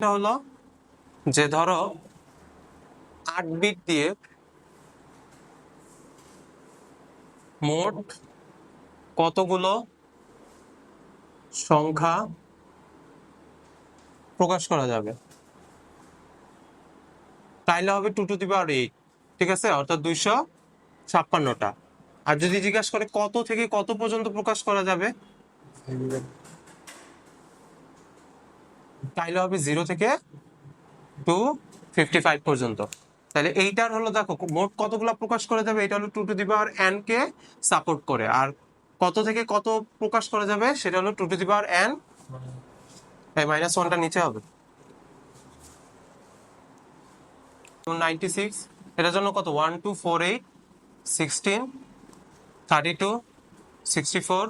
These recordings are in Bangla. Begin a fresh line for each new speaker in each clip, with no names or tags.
এটা হলো যে ধরো 8 বিট দিয়ে মোট কতগুলো সংখ্যা প্রকাশ করা যাবে, তাইলে হবে 2 টু দি পাওয়ার 8, ঠিক আছে, অর্থাৎ 256টা। আর যদি জিজ্ঞাসা করে কত থেকে কত পর্যন্ত প্রকাশ করা যাবে, তাইলে হবে 0 থেকে 255 পর্যন্ত। তাহলে এইটার হলো দেখো মোট কতগুলো প্রকাশ করা যাবে, এটা হলো 2 to the power n K support করে, আর কত থেকে কত প্রকাশ করা যাবে সেটা হলো 2 টু দি পাওয়ার n, এই -1টা নিচে হবে 296। এটার জন্য কত 1 2 4 8 16 32 64,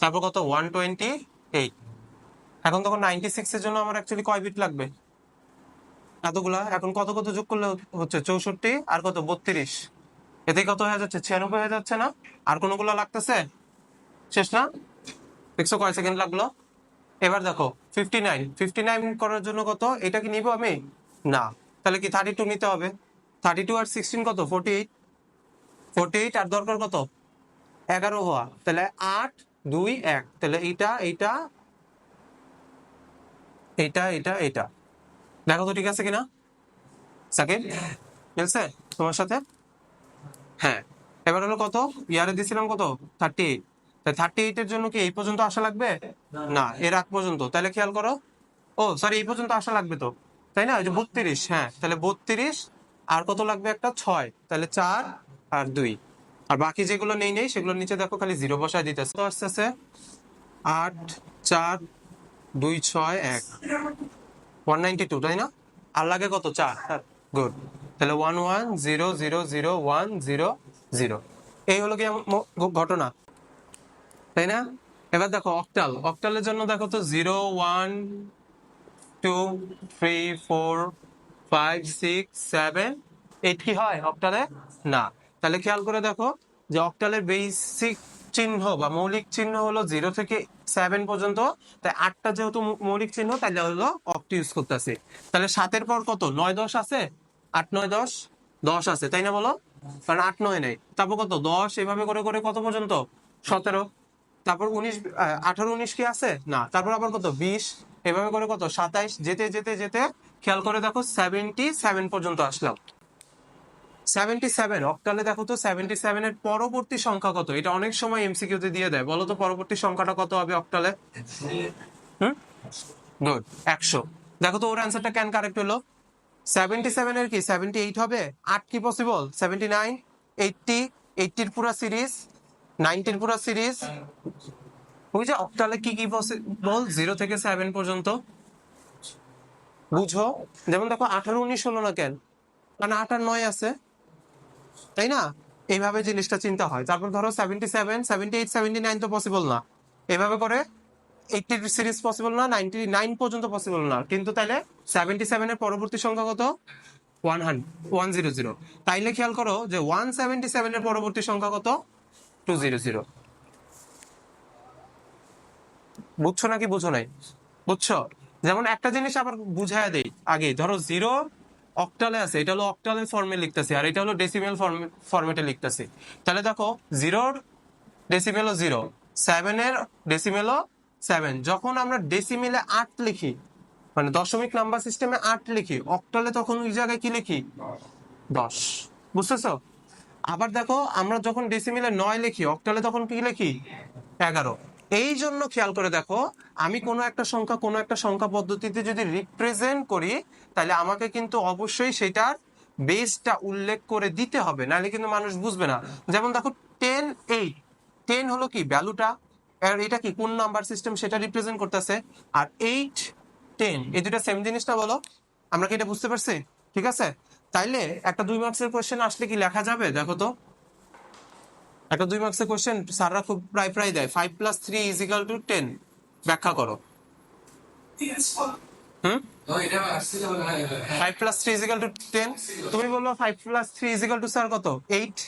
তারপর কত 128। এখন তখন 96 এর জন্য আমার অ্যাকচুয়ালি কয় বিট লাগবে, এতগুলা। এখন কত কত যোগ করলে হচ্ছে 64 আর কত 32, এতে কত হয়ে যাচ্ছে 96 হয়ে যাচ্ছে না? আর কোনগুলো লাগতেছে? শেষ না? দেখছো কয় সেকেন্ড লাগলো? এবার দেখো 59 করার জন্য কত, এটা কি নিব আমি? না, তাহলে কি 32 নিতে হবে। 32 আর 16 কত 48 আর দরকার কত 11 হওয়া, তাহলে 8 2 1, তাহলে এইটা এইটা এইটা এটা এটা। দেখো তো ঠিক আছে কিনা সাকিব, মিলছে তোমার সাথে? হ্যাঁ। এবার হলো কত, ইয়ারে দিছিলাম কত 38, তাই 38 এর জন্য কি এই পর্যন্ত আসা লাগবে? না, এর আগ পর্যন্ত। তাহলে খেয়াল করো, ও সরি, এই পর্যন্ত আসা লাগবে তো, তাই না? এই যে 32, হ্যাঁ, তাহলে 32 আর কত লাগবে একটা 6, তাহলে 4 আর 2, আর বাকি যেগুলো নেই সেগুলোর নিচে দেখো খালি 0 বসায় দিতেছে। তো আসতেছে 8 4 2 6 1 192, তাই না? আর লাগে কত 4, গুড। তাহলে 1 1 0 0 0 1 0 0, এই হলো কি ঘটনা, তাই না? এবার দেখো অক্টালের জন্য দেখো তো 0 1 2 3 4 5 6 7 8 কি হয় অক্টালে? না। তাহলে খেয়াল করে দেখো যে অক্টালের বেসিক চিহ্ন বা মৌলিক চিহ্ন হলো 0 থেকে 7 পর্যন্ত, তাই 8টা যেহেতু মৌলিক চিহ্ন তাহলে হলো অক্ট ইউজ করতেছে। তাহলে 7-এর পর কত 9 10 আছে, 8 9 10 10 আছে, তাই না বলো? কারণ 8 9 নেই, তারপর কত 10, এভাবে করে করে কত পর্যন্ত 17, তারপর 19 18 19 কি আছে না, তারপর আবার কত 20, এভাবে করে কত 27, যেতে যেতে যেতে খেয়াল করে দেখো 77 পর্যন্ত আসলাম। 77 অক্টালে দেখো তো 77 এর পরবর্তী সংখ্যা কত, এটা অনেক সময় এমসিকিউ তে দিয়ে দেয়, বলো তো পরবর্তী সংখ্যাটা কত হবে অক্টালে? গুড, 100। দেখো তো ওর অ্যান্সারটা কেন কারেক্ট হলো? 77 এর কি 78 হবে, 8 কি পসিবল 79, 80, 80 এর পুরো সিরিজ, 90 এর পুরো সিরিজ। ওই যে অক্টালে কি কি পসিবল 0 থেকে 7 পর্যন্ত বুঝো। যেমন দেখো 18 19 হলো না কেন, কারণ 8 আর 9 আছে, তাই না? এইভাবে জিনিসটা চিন্তা হয়। তারপর ধরো 77 78 79 তো পসিবল না, এভাবে করে 80 সিরিজ পসিবল না, 99 পর্যন্ত পসিবল না, কিন্তু তাইলে 77 এর পরবর্তী সংখ্যা কত 100। তাইলে খেয়াল করো যে 177 এর পরবর্তী সংখ্যা কত 200। বুঝছো নাকি বুঝো নাই? বুঝছো? যেমন একটা জিনিস আবার বুঝাইয়া দেই আগে, ধরো 0 অক্টালে আছে, এটা হলো অক্টালের ফর্মে লিখতেছি, আর এটা হলো ডেসিমেল ফরম্যাটে লিখতেছি। তাহলে দেখো 0 ডেসিমেলও 0, 7 এর ডেসিমেলও 7। যখন আমরা ডেসিমেলে 8 লিখি, মানে দশমিক নাম্বার সিস্টেমে 8 লিখি, অক্টালে তখন ওই জায়গায় কি লিখি 10, বুঝতেছো? আবার দেখো আমরা যখন ডেসিমেলে 9 লিখি, অক্টালে তখন কি লিখি 11। এই জন্য খেয়াল করে দেখো, আমি কোনো একটা সংখ্যা পদ্ধতিতে যদি রিপ্রেজেন্ট করি, তাহলে আমাকে কিন্তু অবশ্যই সেটার বেসটা উল্লেখ করে দিতে হবে, নাহলে কিন্তু মানুষ বুঝবে না। যেমন দেখো 10 8, 10 হলো কি ভ্যালুটা, আর এটা কি কোন নাম্বার সিস্টেম সেটা রিপ্রেজেন্ট করতেছে, আর 8 10 এই দুটা সেম জিনিসটা বলো, আমরা কি এটা বুঝতে পারছি? ঠিক আছে, তাইলে একটা 2 মার্কসের কোশ্চেন আসলে কি লেখা যাবে? দেখো তো একটা 2 মার্কসের কোশ্চেন স্যাররা খুব প্রায় দেয়, 5 + 3 = 10, ব্যাখ্যা করো। 5 + 3 = 10, তুমি বললো 5 + 3 = স্যার কত 8।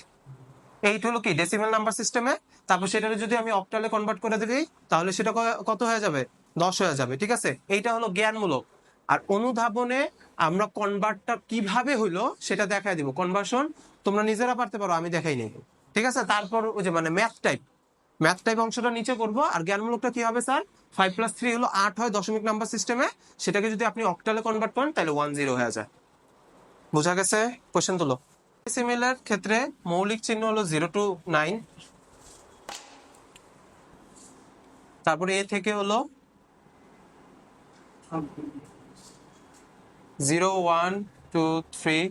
8 হলো কি ডেসিমেল নাম্বার সিস্টেমে, তারপর সেটাকে যদি আমি অক্টালে কনভার্ট করে দিই, তাহলে সেটা কত হয়ে যাবে 10 হয়ে যাবে, ঠিক আছে? এইটা হলো জ্ঞানমূলক। আর অনুধাবনে আমরা কনভার্টটা কিভাবে হইলো সেটা দেখাই দিব। কনভার্সন তোমরা নিজেরা পারতে পারো, আমি দেখাই নেই, ঠিক আছে। তারপর ওই যে মানে ম্যাথ টাইপ অংশটা নিচে করব। আর জ্ঞানমূলকটা কি হবে স্যার, 5+3 হলো 8 হয় দশমিক নাম্বার সিস্টেমে, সেটাকে যদি আপনি অক্টালে কনভার্ট করেন তাহলে 10 হয়ে যায়। বোঝা গেছে? কোশ্চেন তুলো। ডেসিমেলের ক্ষেত্রে মৌলিক চিহ্ন হলো 0 to 9, তারপরে এ থেকে হলো 0 1 2 3,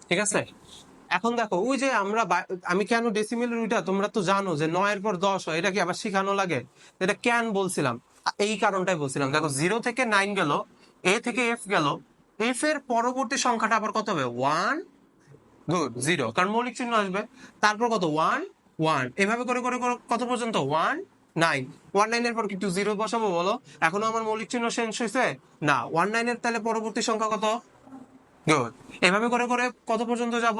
ঠিক আছে। এখন দেখো ওই যে আমি কেন ডেসিমেলের ওইটা তোমরা তো জানো যে 9 এর পর 10 হয়, এটা কি আবার শিখানো লাগে? এটা কেন বলছিলাম, এই কারণটাই বলছিলাম। দেখো 0 থেকে 9 গেল, এ থেকে এফ গেল, এফ এর পরবর্তী সংখ্যাটা আবার কত হবে? 1, গুড, 0, কারণ মৌলিক চিহ্ন আসবে। তারপর কত? 1 1, এভাবে করে করে করে কত পর্যন্ত? 1 9, 1 9 এর পর কিন্তু 0 বসাবো বলো? এখনো আমার মৌলিক চিহ্ন শেষ হয়েছে না। 1 9 এর তাহলে পরবর্তী সংখ্যা কত? গুড, এভাবে করে করে কত পর্যন্ত যাব?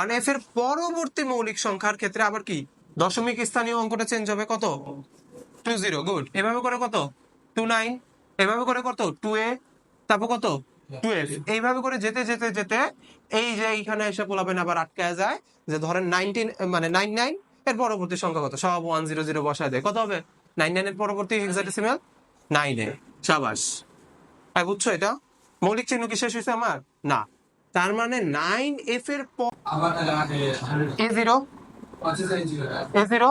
1f এর পরবর্তী মৌলিক সংখ্যার ক্ষেত্রে আবার কি দশমিক স্থানীয় অঙ্কটা চেঞ্জ হবে, কত? 20, গুড। এভাবে করে কত? 29, এভাবে করে কত? 2a, তারপর কত? 12, এইভাবে করে যেতে যেতে যেতে এই যে এইখানে এসে পোলাবেন আবার আটকায় যায় যে ধরেন 19 মানে 99 এর পরবর্তী সংখ্যা কত? সব 100 বসায় দেয়, কত হবে? 99 এর পরবর্তী হেক্সাডেসিমাল 9 সাবাস। তাই বুঝছো? এটা মৌলিক চিহ্ন কি শেষ হয়েছে আমার? না। তার মানে 9f এর পর a0,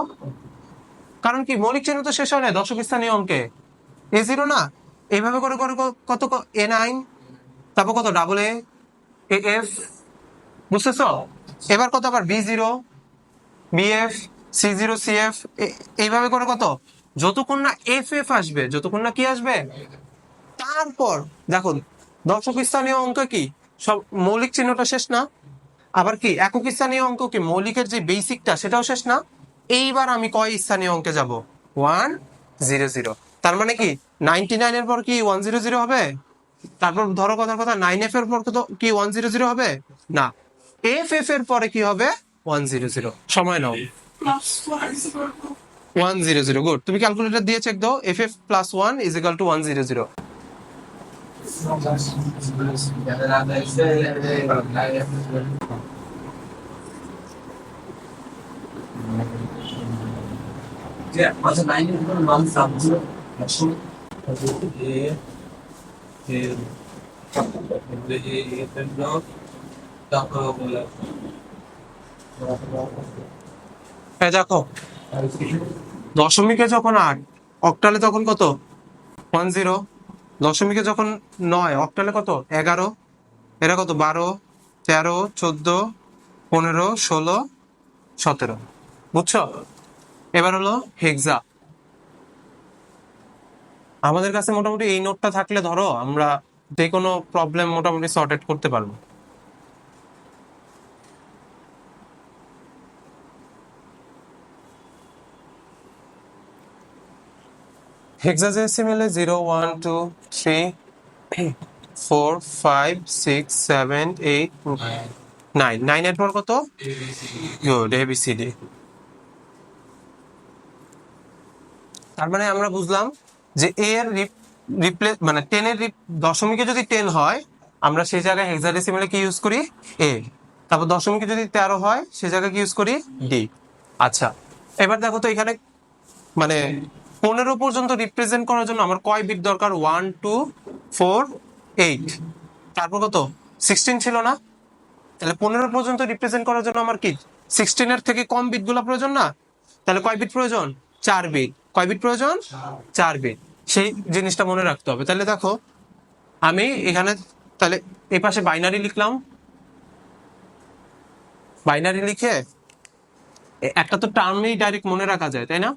কারণ কি মৌলিক চিহ্ন তো শেষ হয় না দশক স্থানীয় অঙ্কে, a0 না। এইভাবে করে করে কত? a9, তারপর কত? ডাবল এ এফ, বুঝতেছ? এবার কত? আবার b0 bf c0 cf, এইভাবে করে কত? যতক্ষণ না ff আসবে, যতক্ষণ না কি আসবে। তারপর দেখো দশক স্থানীয় অঙ্ক কি সব মৌলিক চিহ্নটা শেষ না? আবার কি একক স্থানীয় অঙ্ক কি মৌলিকের যে বেসিকটা সেটাও শেষ না? এইবার আমি কয় স্থানীয় অঙ্কে যাব? 100। তার মানে কি 99 এর পর কি 100 হবে? তারপর ধরো কথার কথা 9f এর পর কত কি 100 হবে? না, এফ এর পরে কি হবে? 100। সময় নাও। 100, গুড। তুমি ক্যালকুলেটর দিয়ে চেক দাও, F plus 1 is equal to 100।
আচ্ছা 9 এর কোনো মান সাবজেক্ট
দেখো দশমিকে যখন 8, অক্টালে তখন কত? 10। দশমিকে যখন 9, অক্টালে কত? 11। এরা কত? 12 13 14 15 16 17, বুঝছো? এবার হলো হেক্সা। আমাদের কাছে মোটামুটি এই নোটটা থাকলে ধরো আমরা যে কোনো প্রবলেম মোটামুটি সর্টেড করতে পারবো। হেক্সাডেসিমালে 0 1 2 3 4 5 6 7 8 9, 9 এর পর কত? Good, ABCD। তার মানে আমরা বুঝলাম যে এর রিপ্লেস মানে 10 এর দশমিকে যদি 10 হয় আমরা সেই জায়গায় হেক্সাডেসিমালে কি ইউজ করি? এ। তারপর দশমিকে যদি 13 হয় সেই জায়গায় কি ইউজ করি? ডি। আচ্ছা, এবার দেখো তো এখানে মানে 15 পর্যন্ত রিপ্রেজেন্ট করার জন্য আমার কয় বিট দরকার? 1 2 4 8, তারপর কত? 16 ছিল না? তাহলে 15 পর্যন্ত রিপ্রেজেন্ট করার জন্য আমার কি 16 এর থেকে কম বিটগুলো প্রয়োজন না? তাহলে কয় বিট প্রয়োজন? 4 বিট। কয় বিট প্রয়োজন? 4 বিট। সেই জিনিসটা মনে রাখতে হবে। তাহলে দেখো আমি এখানে তাহলে এই পাশে বাইনারি লিখলাম, বাইনারি লিখে একটা তো টার্মেই ডাইরেক্ট মনে রাখা যায়, তাই না?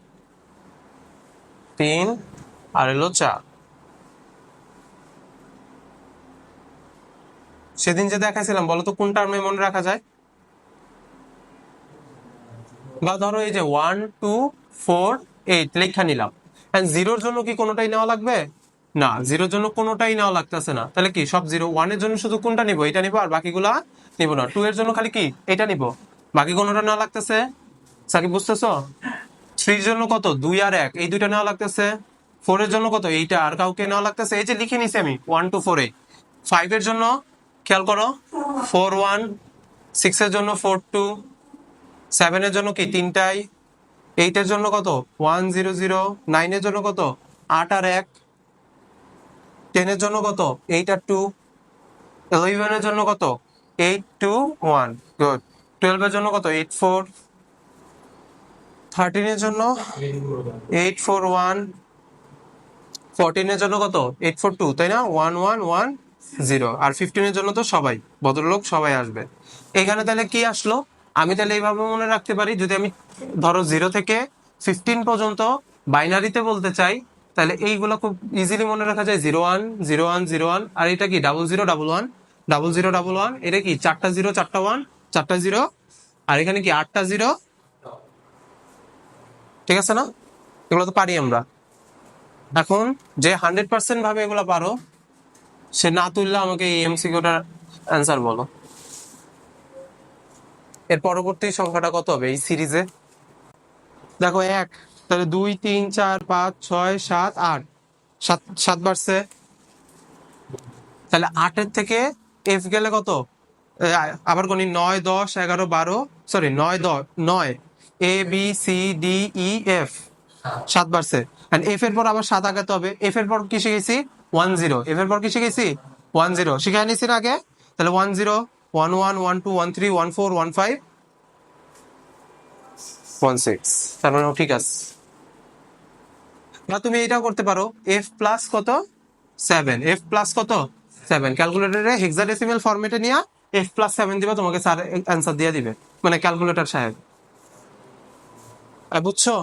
3 আর হলো 4। সেদিন যে দেখাছিলাম বলো তো কোন টার্মে মনে রাখা যায়? বা ধরো এই যে 1 2 4 8 লেখা নিলাম, এন্ড জিরোর জন্য কি কোনোটাই নেওয়া লাগবে? না, জিরোর জন্য কোনোটাই নেওয়া লাগতেছে না। তাহলে কি সব 0 1 এর জন্য শুধু কোনটা নিব? এটা নিব, আর বাকিগুলা নিব না। 2 এর জন্য খালি কি এটা নিব, বাকি কোনোটা না লাগতেছে। সাকিব বুঝতেছো? 3 এর জন্য কত 2 আর 1, এই দুইটা নেওয়া লাগতেছে। 4 এর জন্য কত এইটা, আর কাউকে নেওয়া লাগতেছে। এই যে লিখে নিছি আমি 1 2 4 8। 5 এর জন্য খেয়াল করো 4 1, 6 এর জন্য 4 2, 7 এর জন্য কি তিনটাই, 8 এর জন্য কত 1 0 0, 9 এর জন্য কত 8 আর 1, 10 এর জন্য কত 8 আর 2, 11 এর জন্য কত 8 2 1, গুড। 12 এর জন্য কত 8 4, 13 এর জন্য 8 4 1, 14 এর জন্য কত 8 4 2, তাই না 1 1 1 0, আর 15 এর জন্য তো সবাই ভদ্রলোক সবাই আসবে। এখানে তাহলে কি আসলো, আমি তাহলে এইভাবে মনে রাখতে পারি, যদি আমি ধরো 0 থেকে 15 পর্যন্ত বাইনারিতে বলতে চাই, তাহলে এইগুলো খুব ইজিলি মনে রাখা যায় 0 1 0 1 0 1, আর এটা কি 0 0 1 1 0 0 1 1, এটা কি 4টা 0 4টা 1 4টা 0, আর এখানে কি 8টা 0। ঠিক আছে না, এগুলো তো পারি আমরা। এখন যে 100% ভাবে এগুলো পারো, সে না তুললে আমাকে এই এমসিকিউটার অ্যান্সার বলো। এর পরবর্তী সংখ্যাটা কত হবে এই সিরিজে? দেখো 1, তাহলে 2 3 4 5 6 7 8, 7 বাড়ছে। তাহলে 8 এর থেকে এফ গেলে কত, আবার কোনি 9 10 11 12, sorry 9 10 9, A B C D E F, 7 বাড়ছে। এফ এর পর আবার 7 আগাতে হবে। এফ এর পর কি শিখেছি 1 0, এফ এর পর কি শিখেছি 1 0, শিখে নিছি না আগে। তাহলে 1 0 1 1 1 2 1 3 1 4 1 5 1 6, তার মানে ঠিক আছে। না তুমি এটাও করতে পারো, এফ প্লাস কত 7, এফ প্লাস কত 7, ক্যালকুলেটরে হেক্সাডেসিমাল ফরম্যাটে নিয়ে এফ প্লাস 7 দিবা, তোমাকে স্যার অ্যান্সার দিয়ে দিবে, মানে ক্যালকুলেটর সাহেব। বুঝছো?